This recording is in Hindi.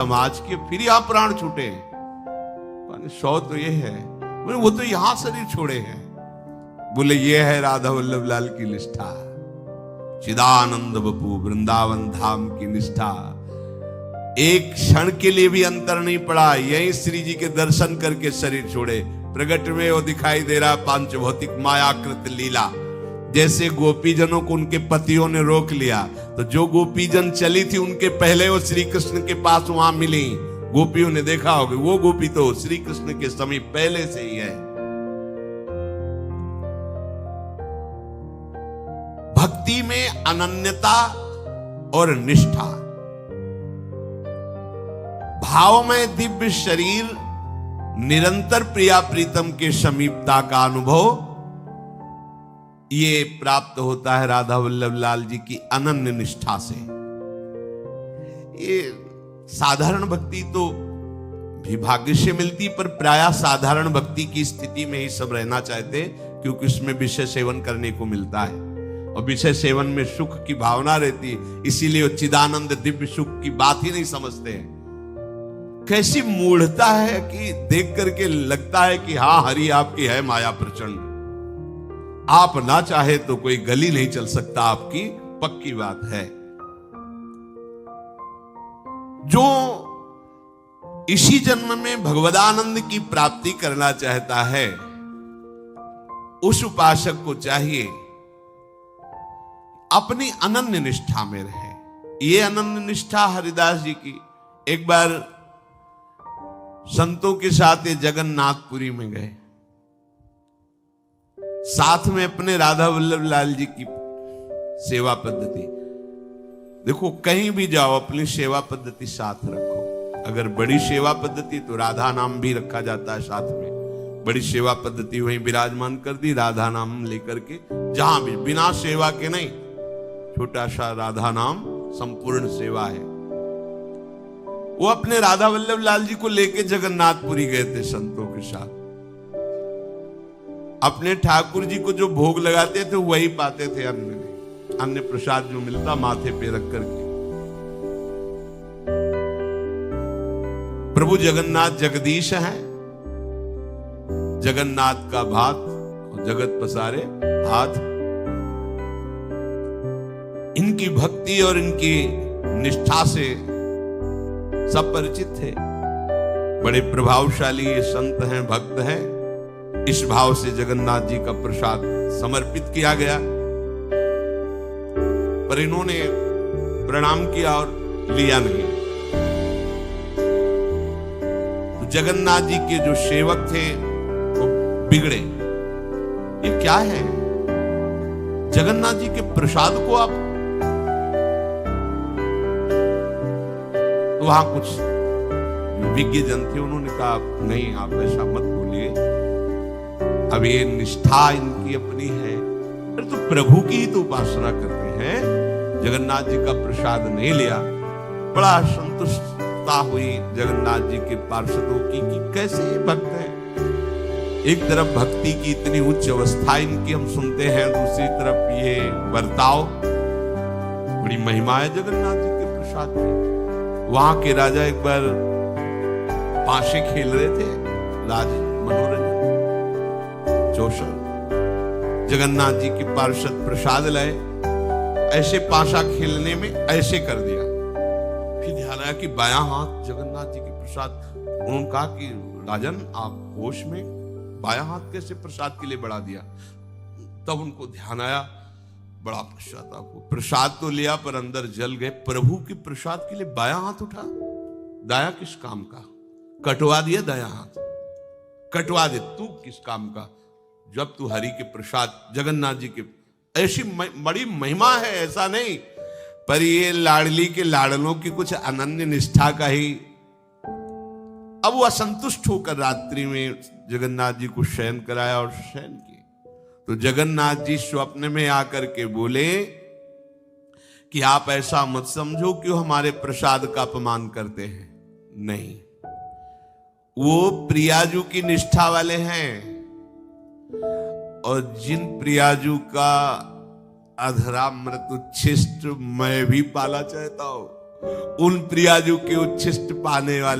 समाज के, फिर यहां प्राण छूटे। 100 तो ये है, वो तो यहां शरीर छोड़े हैं। बोले ये है राधा वल्लभ लाल की निष्ठा, चिदानंद बपू वृंदावन धाम की निष्ठा। एक क्षण के लिए भी अंतर नहीं पड़ा, यही श्री जी के दर्शन करके शरीर छोड़े। प्रगट में वो दिखाई दे रहा पांच भौतिक मायाकृत लीला। जैसे गोपीजनों को उनके पतियों ने रोक लिया, तो जो गोपीजन चली थी उनके पहले वो श्री कृष्ण के पास वहां मिली। गोपियों ने देखा होगा, वो गोपी तो श्री कृष्ण के समीप पहले से ही है। भक्ति में अनन्यता और निष्ठा, भाव में दिव्य शरीर, निरंतर प्रिया प्रीतम के समीपता का अनुभव, ये प्राप्त होता है राधा वल्लभ लाल जी की अनन्य निष्ठा से। ये साधारण भक्ति तो भी भाग्य से मिलती, पर प्रायः साधारण भक्ति की स्थिति में ही सब रहना चाहते, क्योंकि उसमें विषय सेवन करने को मिलता है और विषय सेवन में सुख की भावना रहती है। इसीलिए वो चिदानंद दिव्य सुख की बात ही नहीं समझते हैं। कैसी मूढ़ता है कि देख करके लगता है कि हाँ, हरि आपकी है माया प्रचंड, आप ना चाहे तो कोई गली नहीं चल सकता आपकी, पक्की बात है। जो इसी जन्म में भगवदानंद की प्राप्ति करना चाहता है, उस उपासक को चाहिए अपनी अनन्य निष्ठा में रहे। ये अनन्य निष्ठा हरिदास जी की, एक बार संतों के साथ ये जगन्नाथपुरी में गए, साथ में अपने राधा वल्लभ लाल जी की सेवा पद्धति। देखो, कहीं भी जाओ अपनी सेवा पद्धति साथ रखो। अगर बड़ी सेवा पद्धति तो राधा नाम भी रखा जाता है साथ में। बड़ी सेवा पद्धति वहीं विराजमान कर दी, राधा नाम लेकर के, जहां भी बिना सेवा के नहीं, छोटा सा राधा नाम संपूर्ण सेवा है। वो अपने राधा वल्लभ लाल जी को लेके जगन्नाथपुरी गए थे संतों के साथ। अपने ठाकुर जी को जो भोग लगाते थे वही पाते थे, अन्य प्रसाद जो मिलता माथे पे रख करके। प्रभु जगन्नाथ जगदीश हैं, जगन्नाथ का भात और जगत पसारे हाथ। इनकी भक्ति और इनकी निष्ठा से सब परिचित थे। बड़े प्रभावशाली ये संत हैं, भक्त हैं। इस भाव से जगन्नाथ जी का प्रसाद समर्पित किया गया, पर इन्होंने प्रणाम किया और लिया नहीं। तो जगन्नाथ जी के जो सेवक थे वो बिगड़े। ये क्या है? जगन्नाथ जी के प्रसाद को आप, तो वहां कुछ विज्ञ जन थे, उन्होंने कहा नहीं, आप ऐसा मत बोलिए, अब ये निष्ठा इनकी अपनी है, तो प्रभु की ही तो उपासना करते हैं। जगन्नाथ जी का प्रसाद नहीं लिया। बड़ा संतुष्टता हुई जगन्नाथ जी के पार्षदों की कि कैसे ये भक्त हैं। एक तरफ भक्ति की इतनी उच्च अवस्था इनकी हम सुनते हैं, दूसरी तरफ ये बर्ताव, बड़ी महिमा है जगन्नाथ जी के प्रसाद की। वहां के राजा एक बार पाशे खेल रहे थे, राज मनोरंजन जोशर। जगन्नाथ जी के पार्षद प्रसाद लाए, ऐसे पाशा खेलने में ऐसे कर दिया। फिर ध्यान आया कि बायां हाथ जगन्नाथ जी के प्रसाद। उन्होंने कहा कि राजन, आप होश में बायां हाथ कैसे प्रसाद के लिए बढ़ा दिया? तब उनको ध्यान आया, बड़ा पश्चाताप हो। प्रसाद तो लिया पर अंदर जल गए। प्रभु के प्रसाद के लिए बायां हाथ उठा, दाया किस काम का? कटवा दिया दाया हाथ, कटवा दे, तू किस काम का? जब तू हरि के प्रसाद, जगन्नाथ जी के, ऐसी बड़ी महिमा है, ऐसा नहीं, पर ये लाडली के लाडलों की कुछ अनन्य निष्ठा का ही। अब वो असंतुष्ट होकर रात्रि में जगन्नाथ जी को शयन कराया और शयन किए। तो जगन्नाथ जी स्वप्न में आकर के बोले कि आप ऐसा मत समझो कि वो हमारे प्रसाद का अपमान करते हैं, नहीं, वो प्रियाजू की निष्ठा वाले हैं। और जिन प्रियाजू का अधरा मृत उच्छिष्ट मैं भी पाला चाहता हूं, उन प्रियाजू के उच्छिष्ट पाने वाले